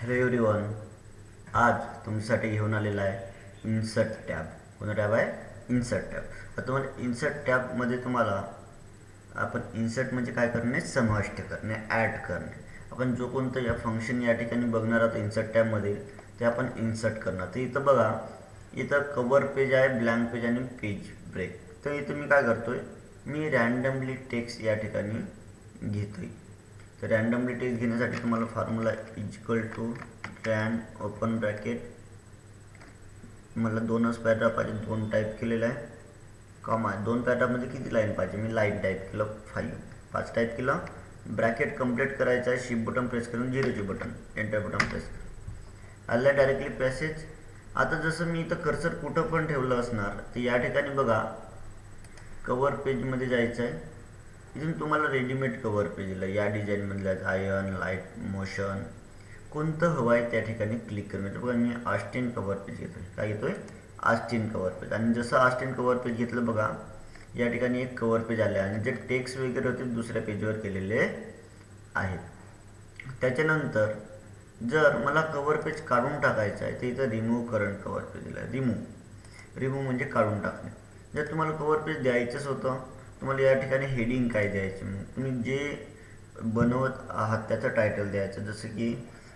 Hello everyone, आज तुमच्यासाठी घेऊन आलेला आहे इन्सर्ट टॅब. कोणता टॅब आहे? Insert tab. आता तुम्हाला इन्सर्ट टॅबमध्ये आपण इन्सर्ट म्हणजे काय करणे? समाविष्ट करणे, ॲड करणे. आपण जो कोणतं या फंक्शन या ठिकाणी बघणार आहोत इन्सर्ट टॅबमध्ये, ते आपण इन्सर्ट करणार. तर इथं बघा, इथं कवर पेज आहे, ब्लँक पेज आणि पेज ब्रेक. तर इथं मी काय करतोय, मी रँडमली टेक्स्ट या ठिकाणी घेतोय. तर रँडमली टेक्स्ट घेण्यासाठी तुम्हाला formula equal to rand open bracket, मला 2च पॅराग्राफ पाहिजे, 2 टाईप केलेला आहे, कॉमा 2 पॅराग्राफमध्ये किती लाईन पाहिजे, मी लाईन टाईप केलं 5 टाईप केलं, ब्रॅकेट कंप्लीट करायचं आहे, शिफ्ट बटन प्रेस करून 0चे बटन, एंटर बटन प्रेस करून आलं डायरेक्टली पॅसेज. आता जसं मी इथं कर्सर कुठं पण ठेवलं असणार, तर या ठिकाणी बघा कवर पेजमध्ये जायचं आहे. इथून तुम्हाला रेडीमेड कवर पेजला या डिझाईनमध्ये जायचं, आयर्न, लाईट, मोशन, कोणतं हवं आहे त्या ठिकाणी क्लिक करून. बघा मी आस्टीन कवर पेज घेतोय. काय घेतोय? Austin cover page. आणि जसं आस्टीन कवर पेज घेतलं बघा, या ठिकाणी एक कवर पेज आले आणि जे टेक्स्ट वगैरे होते दुसऱ्या पेजवर केलेले आहेत. त्याच्यानंतर जर मला कवर पेज काढून टाकायचं आहे तर इथं रिमूव्ह करंट कवर पेज दिला आहे. रिमूव्ह म्हणजे काढून टाकणे. जर तुम्हाला कवर पेज द्यायचंच होतं, तुम्हाला या ठिकाणी हेडिंग काय द्यायचे, तुम्ही जे बनवत आहात त्याचं टायटल द्यायचं. जसं की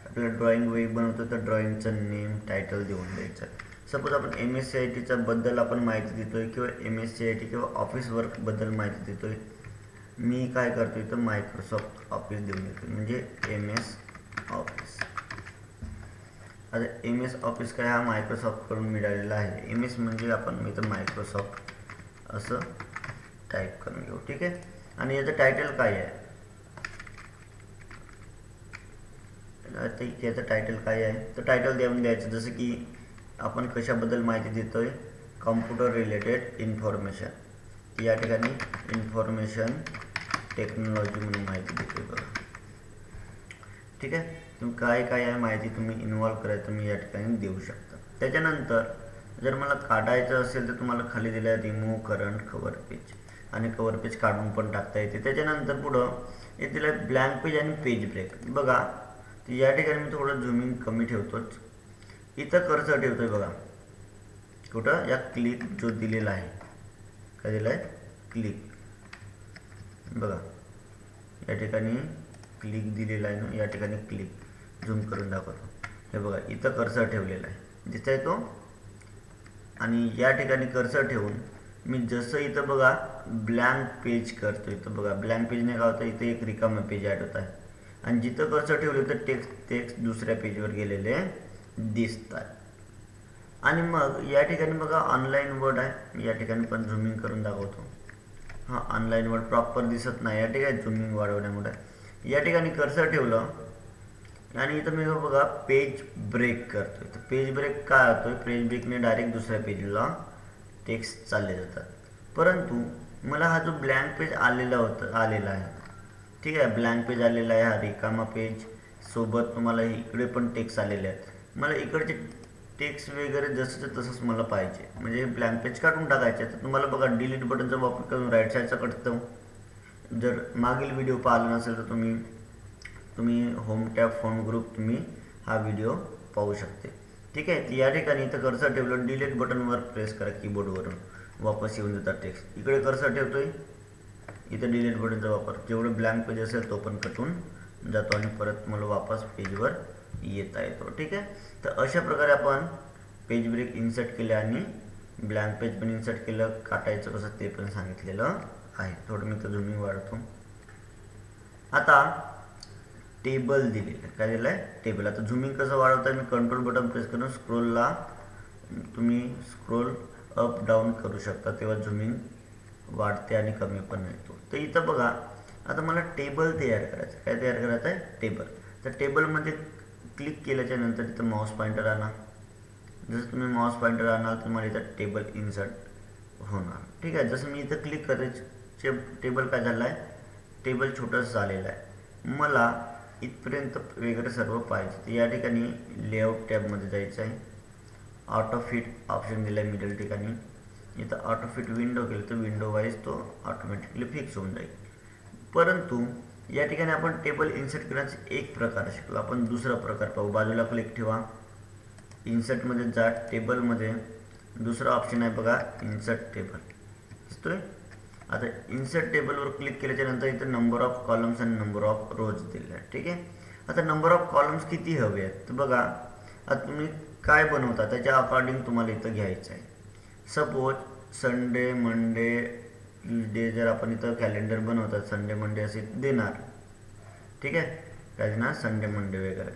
आपल्याला ड्रॉइंग वेग बनवतो तर ड्रॉइंगचं नेम टायटल देऊन द्यायचं. सपोज आपण MSCITचा बद्दल आपण माहिती देतोय किंवा MSCIT किंवा ऑफिस वर्कबद्दल माहिती देतोय, मी काय करतो इथं मायक्रोसॉफ्ट ऑफिस देऊन देतो, म्हणजे MS ऑफिस. आता MS ऑफिस काय, हा मायक्रोसॉफ्टकडून मिळालेला आहे. MS म्हणजे आपण मी तर मायक्रोसॉफ्ट असं टाईप करून घेऊ. ठीक आहे. आणि याचं टायटल काय आहे, याचं टायटल काय आहे, तर टायटल देऊन द्यायचं. जसं की आपण कशाबद्दल माहिती देतोय, कॉम्प्युटर रिलेटेड इन्फॉर्मेशन, या ठिकाणी इन्फॉर्मेशन टेक्नॉलॉजी म्हणून माहिती देतोय बघा. ठीक आहे. तुम्ही काय काय आहे माहिती तुम्ही इन्व्हॉल्व करायचं तुम्ही या ठिकाणी देऊ शकता. त्याच्यानंतर जर मला काढायचं असेल तर तुम्हाला खाली दिलं आहे रिमूव्ह करंट कवर पेज, आणि कवर पेज काढून पण टाकता येते. त्याच्यानंतर पुढं हे दिलं आहे ब्लँक पेज आणि पेज ब्रेक. बघा, तर या ठिकाणी मी थोडं झूमिंग कमी ठेवतोच, इथं कर्सर ठेवतोय बघा. कुठं? या क्लिक जो दिलेला आहे, काय दिलं आहे? क्लिक. बघा या ठिकाणी क्लिक दिलेला आहे ना, या ठिकाणी क्लिक झूम करून दाखवतो. हे बघा इथं कर्सर ठेवलेला आहे, दिसतंय तो. आणि या ठिकाणी कर्सर ठेवून मी जसं इथं बघा ब्लँक पेज करतो, इथं बघा ब्लँक पेजने काय होतं, इथे एक रिकामा पेज ॲड होत आहे. आणि जिथं कर्सर ठेवलं तर टेक्स्ट दुसऱ्या पेजवर गेलेले दिसतात. आणि मग या ठिकाणी बघा ऑनलाईन वर्ड आहे, या ठिकाणी पण झूमिंग करून दाखवतो. हां, ऑनलाईन वर्ड प्रॉपर दिसत नाही, या ठिकाणी झूमिंग वाढवण्यामुळे. या ठिकाणी कर्सर ठेवलं आणि इथं मी बघा पेज ब्रेक करतोय. तर पेज ब्रेक काय होतोय, पेज ब्रेकने डायरेक्ट दुसऱ्या पेजला टेक्स्ट चालले जातात. परंतु मला हा जो ब्लँक पेज आलेला आहे, ठीक आहे, ब्लँक पेज आलेला आहे, हा रिकामा पेज सोबत तुम्हाला इकडे पण टेक्स्ट आलेले आहेत. मला इकडचे टेक्स्ट वगैरे जसंच तसंच मला पाहिजे, म्हणजे ब्लँक पेज काढून टाकायचे. तर तुम्हाला बघा डिलीट बटनचा वापर करून राईट साईडचा कटतो. जर मागील व्हिडिओ पाहिला नसेल तर तुम्ही होम टॅब फोन ग्रुप तुम्ही हा व्हिडिओ पाहू शकते. ठीक आहे. या ठिकाणी इथं कर्सर ठेवलं, डिलीट बटनवर प्रेस करा कीबोर्डवरून, वापस येऊन जातात टेक्स्ट. इकडे कर्सर ठेवतोय, इथं डिलीट बटनचा वापर, जेवढं ब्लँक पेज असेल तो पण कटून जातो आणि परत मला वापस पेजवर येता येतो. ठीक आहे. तर अशा प्रकारे आपण पेज ब्रेक इन्सर्ट केले आणि ब्लँक पेज पण इन्सर्ट केलं. काटायचं कसं ते पण सांगितलेलं आहे. थोडं मी तर झूमिंग वाढवतो. आता टेबल दिलेलं आहे, काय दिलं आहे? टेबल. आता झूमिंग कसं वाढवतं, मी कंट्रोल बटन प्रेस करून स्क्रोलला तुम्ही स्क्रोल अप डाऊन करू शकता, तेव्हा झूमिंग वाढते आणि कमी पण येतो. तर इथं बघा, आता मला टेबल तयार करायचं. काय तयार करायचं आहे? टेबल. तर टेबलमध्ये क्लिक केल्याच्या नंतर इथं माऊस पॉईंटर आणा. जसं तुम्ही माऊस पॉईंटर आणाल तर मला इथं टेबल इन्सर्ट होणार. ठीक आहे. जसं मी इथं क्लिक करायचे, टेबल काय झालं आहे, टेबल छोटंसं झालेलं आहे. मला इथपर्यंत वगैरे सर्व पाहिजे. तर या ठिकाणी लेआउट टॅबमध्ये जायचं आहे. ऑटो फिट ऑप्शन दिला आहे मिडल ठिकाणी. इथं ऑटो फिट विंडो केलं तर विंडो वाईज तो ऑटोमॅटिकली फिक्स होऊन जाईल. परंतु या ठिकाणी आपण टेबल इन्सर्ट करण्याचा एक प्रकार शिकलो. आपण दुसरा प्रकार पाहू. बाजूला क्लिक ठेवा, इन्सर्टमध्ये जा, टेबलमध्ये दुसरा ऑप्शन आहे बघा, इन्सर्ट टेबल दिसतोय. आता इन्सर्ट टेबलवर क्लिक केल्याच्या नंतर इथं नंबर ऑफ कॉलम्स आणि नंबर ऑफ रोज दिलेला आहे. ठीक आहे. आता नंबर ऑफ कॉलम्स किती हवे आहेत तर बघा, आता तुम्ही काय बनवता त्याच्या अकॉर्डिंग तुम्हाला इथं घ्यायचं आहे. सपोज संडे, मंडे, ट्यूजडे जर आपण इथं कॅलेंडर बनवतात संडे मंडे असे देणार. ठीक आहे, काय देणार, संडे मंडे वगैरे.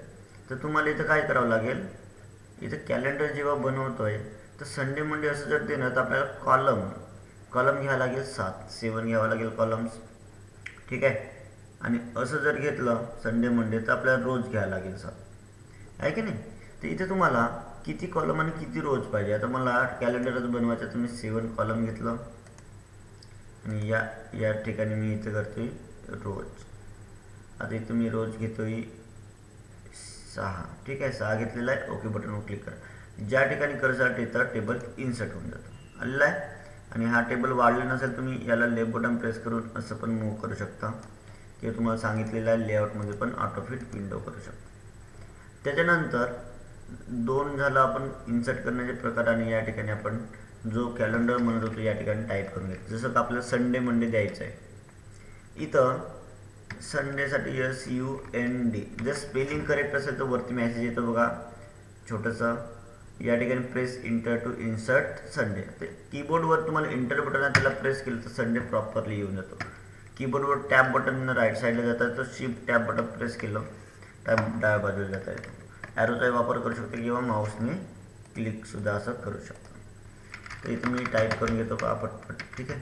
तर तुम्हाला इथं काय करावं लागेल, इथं कॅलेंडर जेव्हा बनवतोय तर संडे मंडे असं जर देणार तर आपल्याला कॉलम घ्यावं लागेल 7 घ्यावं लागेल कॉलम्स. ठीक आहे. आणि असं जर घेतलं संडे मंडे तर आपल्याला रोज घ्यावं लागेल 7, आहे की नाही. तर इथे तुम्हाला किती कॉलम आणि किती रोज पाहिजे. आता मला कॅलेंडरच बनवायचं तर मी 7 कॉलम घेतलं आणि या ठिकाणी मी इथे करतोय रोज. आता इथं मी रोज घेतोय 6. ठीक आहे, 6 घेतलेला आहे. ओके बटनवर क्लिक करा. ज्या ठिकाणी कर्सर येतं टेबल इन्सर्ट होऊन जातो. आलेला आहे. आणि हा टेबल वाढला नसेल तुम्ही याला लेफ्ट बटन प्रेस करून असं पण मूव्ह करू शकता, किंवा तुम्हाला सांगितलेलं आहे लेआउटमध्ये पण ऑटोफिट विंडो करू शकता. त्याच्यानंतर 2 झालं आपण इन्सर्ट करण्याचे प्रकार. आणि या ठिकाणी आपण जो कॅलेंडर म्हणत होतो या ठिकाणी टाईप करून घेतो. जसं का आपल्याला संडे मंडे द्यायचं आहे, इथं संडेसाठी SUND जर स्पेलिंग करेक्ट असेल तर वरती मेसेज येतो बघा छोटंसं. या ठिकाणी press enter to insert Sunday. ते कीबोर्डवर तुम्हाला इंटर बटन आहे त्याला प्रेस केलं तर संडे प्रॉपरली येऊन जातो. कीबोर्डवर टॅब बटन राईट साईडला जातं तर शिफ्ट टॅब बटन प्रेस केलं टॅब डाव्या बाजूला जाता येतो. ॲरोचा वापर करू शकतो किंवा माऊसने क्लिकसुद्धा असं करू शकतो. तर इथं मी टाईप करून घेतो का पटपट. ठीक आहे.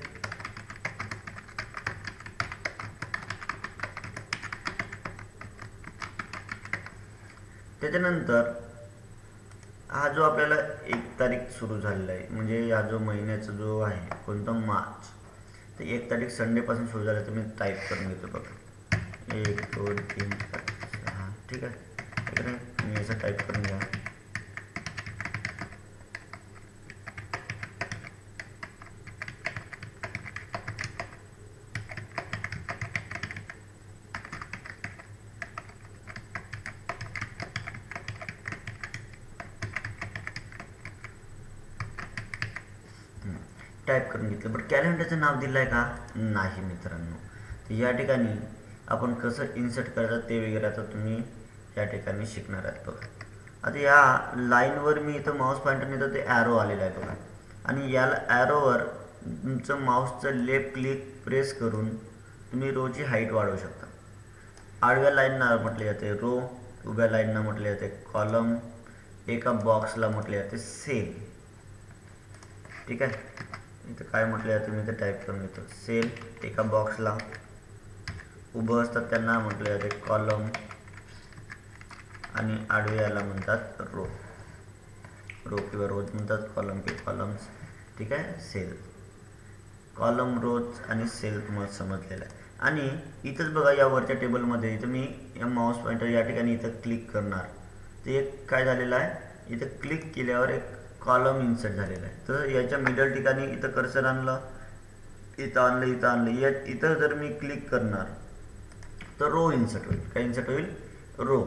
त्याच्यानंतर हा जो आपल्याला 1 तारीख सुरू झालेला आहे, म्हणजे हा जो महिन्याचा जो आहे कोणता मार्च, तर 1 तारीख संडेपासून सुरू झाला. तर मी टाईप करून घेतो बघा 1 2 3 4 6. ठीक आहे, ठीक आहे. मी असं टाईप करून घ्या. टाईप करून घेतलं. बट कॅलेंडरचं नाव दिलं आहे का, नाही मित्रांनो. तर या ठिकाणी आपण कसं इन्सर्ट करायचं ते वगैरे आता तुम्ही या ठिकाणी शिकणार आहात बघा. आता या लाईनवर मी इथं माऊस पॉईंटर नेतो ते ॲरो आलेला आहे बघा. आणि याला ॲरोवर तुमचं माऊसचं लेफ्ट क्लिक प्रेस करून तुम्ही रोची हाईट वाढवू शकता. आडव्या लाईनना म्हटले जाते रो, उभ्या लाईनना म्हटले जाते कॉलम, एका बॉक्सला म्हटले जाते सेल. ठीक आहे, इथं काय म्हटले जाते मी इथं टाईप करून घेतो. सेल एका बॉक्सला, उभं असतात त्यांना म्हटले जाते कॉलम, आणि आडवे याला म्हणतात रो किंवा रोज म्हणतात, कॉलम किंवा कॉलम्स. ठीक आहे, सेल, कॉलम, रोज आणि सेल तुम्हाला समजलेलं आहे. आणि इथंच बघा या वरच्या टेबलमध्ये इथं मी या माऊस पॉईंटर या ठिकाणी इथं क्लिक करणार. ते एक काय झालेलं आहे, इथं क्लिक केल्यावर एक कॉलम इन्सर्ट झालेला आहे. तर याच्या मिडल ठिकाणी इथं कर्सर आणलं, इथं आणलं. इथं जर मी क्लिक करणार तर रो इन्सर्ट होईल. काय इन्सर्ट होईल, रो.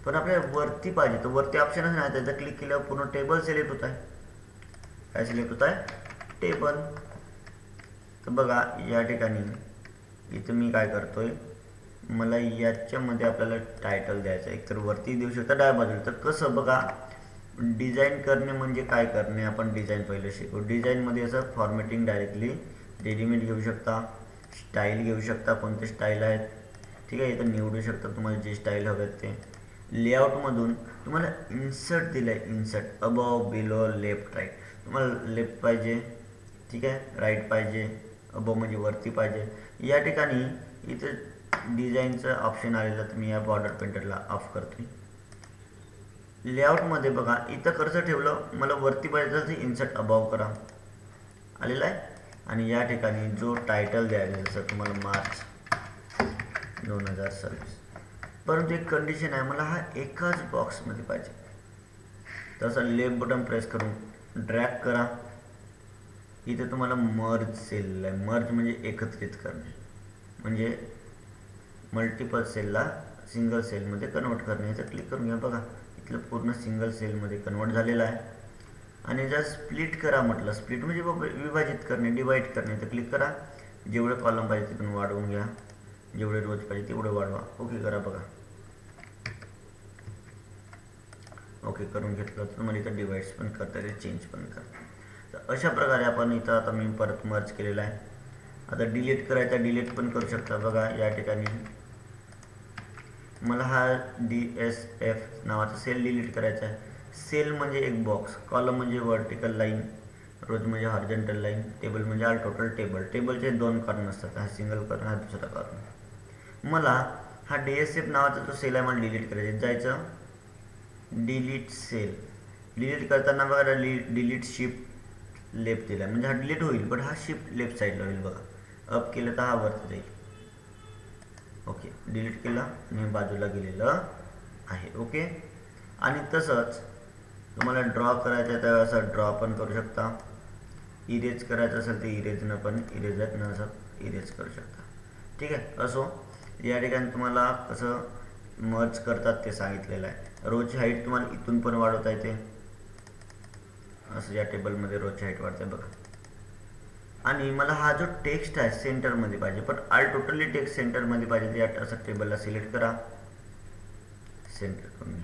पण आपल्याला वरती पाहिजे तर वरती ऑप्शनच नाही, त्याचा क्लिक केल्यावर पूर्ण टेबल सिलेक्ट होत आहे. काय सिलेक्ट होत आहे, टेबल. तर बघा या ठिकाणी इथं मी काय करतोय, मला याच्यामध्ये आपल्याला टायटल द्यायचं आहे. एकतर वरती देऊ शकता डाव्या बाजूला. तर कसं बघा, डिझाईन करणे म्हणजे काय करणे, आपण डिझाईन पहिले शिकू. डिझाईनमध्ये असं फॉर्मॅटिंग डायरेक्टली रेडीमेड घेऊ शकता, स्टाईल घेऊ शकता, कोणते स्टाईल आहेत. ठीक आहे, इथं निवडू शकता तुम्हाला जे स्टाईल हवे आहेत ते. लेआउटमधून तुम्हाला इन्सर्ट दिलं आहे, insert above, below, left, right. तुम्हाला लेफ्ट पाहिजे, ठीक आहे, राईट पाहिजे, अबव म्हणजे वरती पाहिजे. या ठिकाणी इथं डिझाईनचं ऑप्शन आलेलं तर मी या बॉर्डर पेंटरला ऑफ करतोय. लेआउटमध्ये बघा इथं कर्सर ठेवलं, मला वरती पाहिजे तर इन्सर्ट अबव करा, आलेलं आहे. आणि या ठिकाणी जो टायटल द्यायला जसं तुम्हाला मार्च 2026, परंतु एक कंडिशन आहे, मला हा एकाच बॉक्समध्ये पाहिजे. तसं लेफ्ट बटन प्रेस करून ड्रॅग करा. इथे तुम्हाला मर्ज सेल आहे. मर्ज म्हणजे एकत्रित करणे, म्हणजे मल्टिपल सेलला सिंगल सेलमध्ये कन्वर्ट करणे, याचं क्लिक करून घ्या. बघा इथलं पूर्ण सिंगल सेलमध्ये कन्वर्ट झालेलं आहे. आणि जर स्प्लिट करा म्हटलं, स्प्लिट म्हणजे विभाजित करणे, डिवाईड करणे, तर क्लिक करा. जेवढे कॉलम पाहिजे तिथून वाढवून घ्या, जेवढे रोज पाहिजे तेवढे वाढवा. ओके करा. बघा ओके करून घेतलं तर मला इथं डिवाइड्स पण करता येते, चेंज पण करता. तर अशा प्रकारे आपण इथं आता मी परत मर्ज केलेला आहे. आता डिलीट करायचा, डिलीट पण करू शकता. बघा या ठिकाणी मला हा DSF नावाचा सेल डिलीट करायचा आहे. सेल म्हणजे एक बॉक्स, कॉलम म्हणजे व्हर्टिकल लाईन, रोज म्हणजे हॉरिझॉन्टल लाईन, टेबल म्हणजे ऑल टोटल टेबल. टेबलचे 2 कॉलम असतात, हा सिंगल कॉलम, हा दुसरा कॉलम. मला हा DSF नावाचा जो सेल आहे मला डिलीट करायचा. जायचं डिलीट सेल, डिलीट करताना बघा डिलीट शिफ्ट लेफ्ट दिला म्हणजे हा डिलीट होईल, पण हा शिफ्ट लेफ्ट साईडला होईल. बघा अप केलं तर हा वरती जाईल. ओके डिलीट केलं आणि बाजूला गेलेलं आहे. ओके. आणि तसंच तुम्हाला ड्रॉ करायचं आहे तर असं ड्रॉ पण करू शकता. इरेज करायचं असेल तर इरेजनं पण, इरेजर नसं इरेज करू शकता. ठीक आहे. असो या ठिकाणी तुम्हाला कसं मर्ज करतात ते सांगितलेलं आहे. रोची हाईट तुम्हाला इथून पण वाढवता येते, असं या टेबलमध्ये रोची हाईट वाढते. बघा आणि मला हा जो टेक्स्ट आहे सेंटरमध्ये पाहिजे, पण ऑल टोटली टेक्स्ट सेंटरमध्ये पाहिजे. या असं टेबलला सिलेक्ट करा, सेंटर करून.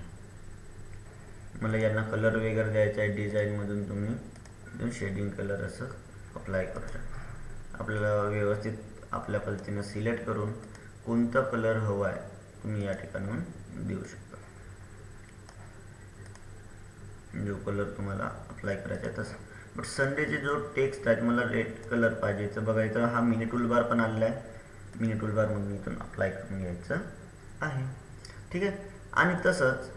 मला यांना कलर वगैरे द्यायचा आहे, डिझाईनमधून तुम्ही शेडिंग कलर असं अप्लाय करू शकता. आपल्याला व्यवस्थित आपल्या पद्धतीनं सिलेक्ट करून कोणता कलर हवा आहे तुम्ही या ठिकाणून देऊ शकता. जो कलर तुम्हाला अप्लाय करायचा आहे तसं. बट संडेचे जो टेक्स्ट आहे मला रेड कलर पाहिजे, तर बघा इथं हा मिनी टूलबार पण आलेला आहे. मिनी टूलबारमधून इथून अप्लाय करून घ्यायचं आहे. ठीक आहे. आणि तसंच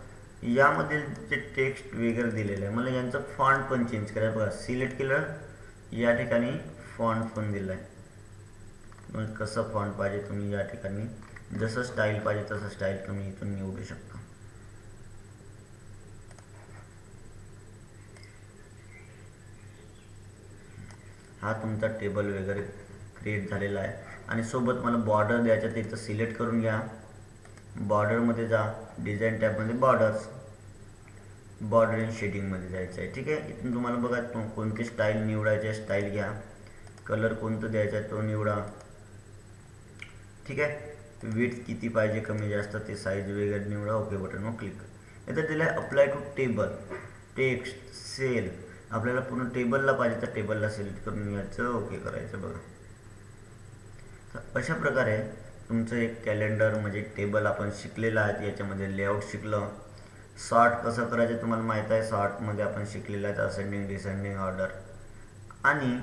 यामधील जे टेक्स्ट वगैरे दिलेलं आहे मला यांचं फॉन्ट पण चेंज करायचं. बघा सिलेक्ट केलं, या ठिकाणी फॉन्ट पण दिलं आहे. मग कसं फॉन्ट पाहिजे तुम्ही या ठिकाणी जसं स्टाईल पाहिजे तसं स्टाईल तुम्ही इथून निवडू शकता. हा तुमचा टेबल वगैरे क्रिएट झालेला आहे. आणि सोबत मला बॉर्डर द्यायचं, ते इथं सिलेक्ट करून घ्या. बॉर्डरमध्ये जा, डिझाईन टॅबमध्ये बॉर्डर्स, बॉर्डर अँड शेडिंगमध्ये जायचं आहे. ठीक आहे. इथून तुम्हाला बघा कोणती स्टाईल निवडायची आहे, स्टाईल घ्या. कलर कोणतं द्यायचं आहे तो निवडा. ठीक आहे. विड्थ किती पाहिजे, कमी जास्त, ते साईज वगैरे निवडा. ओके बटनवर क्लिक. इथं दिलं आहे apply to table, text, cell. आपल्याला पूर्ण टेबलला पाहिजे तर टेबलला सिलेक्ट करून घ्यायचं, ओके करायचं. बघा तर अशा प्रकारे तुमचं एक कॅलेंडर म्हणजे टेबल आपण शिकलेलं आहे. याच्यामध्ये लेआउट शिकलं. सॉर्ट कसं करायचं तुम्हाला माहीत आहे, सॉर्टमध्ये आपण शिकलेलं आहे, असेंडिंग डिसेंडिंग ऑर्डर. आणि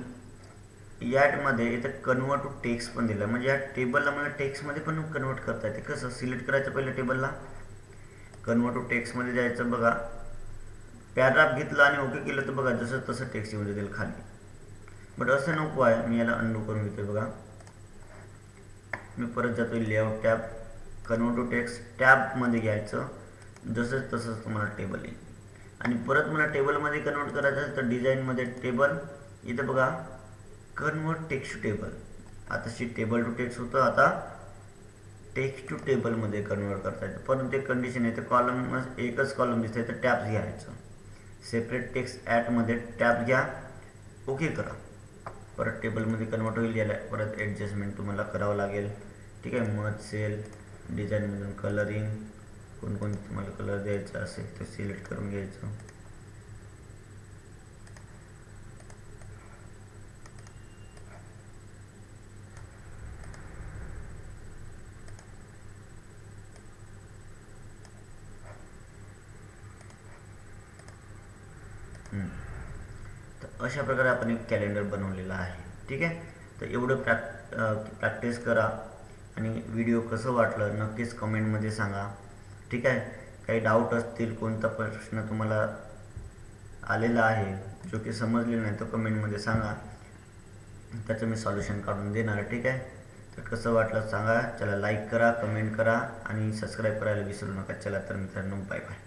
यामध्ये इथं कन्वर्ट टू टेक्स्ट पण दिलं, म्हणजे या टेबलला मला टेक्स्टमध्ये पण कन्वर्ट करता येते. कसं सिलेक्ट करायचं पहिलं टेबलला, कन्वर्ट टू टेक्स्टमध्ये जायचं. बघा पॅराग्राफ घेतला आणि ओके केलं तर बघा जसं तसं टेक्स्ट येऊन जाईल खाली. बट असं नको आहे, मी याला अंडू करून घेतो. बघा मी परत जातो layout tab, convert to text टॅबमध्ये घ्यायचं, जसं तसंच तुम्हाला टेबल येईल. आणि परत मला टेबलमध्ये कन्वर्ट करायचं असेल तर डिझाईनमध्ये टेबल, इथं बघा कन्वर्ट टेक्स्ट टू टेबल. आता टेबल टू टेक्स्ट होतं, आता टेक्स्ट टू टेबलमध्ये कन्वर्ट करता येतं. पण ते कंडिशन आहे, तर कॉलम एकच कॉलम दिसतं आहे तर टॅब्स घ्यायचं. सेपरेट टेक्स्ट ॲटमध्ये टॅब घ्या, ओके करा. परत टेबलमध्ये कन्वर्ट होईल. याला परत ॲडजस्टमेंट तुम्हाला करावं लागेल. ठीक आहे. मर्ज सेल, डिझाईनमधून कलरिंग, कोणकोणते तुम्हाला कलर द्यायचा असेल ते सिलेक्ट करून घ्यायचं. तर अशा प्रकारे आपण एक कॅलेंडर बनवलेला आहे. ठीक आहे. तर एवढं प्रॅक्टिस करा आणि व्हिडिओ कसं वाटलं नक्कीच कमेंटमध्ये सांगा. ठीक आहे. काही डाऊट असतील, कोणता प्रश्न तुम्हाला आलेला आहे जो की समजले नाही तर कमेंटमध्ये सांगा, त्याचं मी सॉल्युशन काढून देणार. ठीक आहे. तर कसं वाटलं सांगा. चला लाईक करा, कमेंट करा आणि सबस्क्राईब करायला विसरू नका. चला तर मित्रांनो बाय बाय.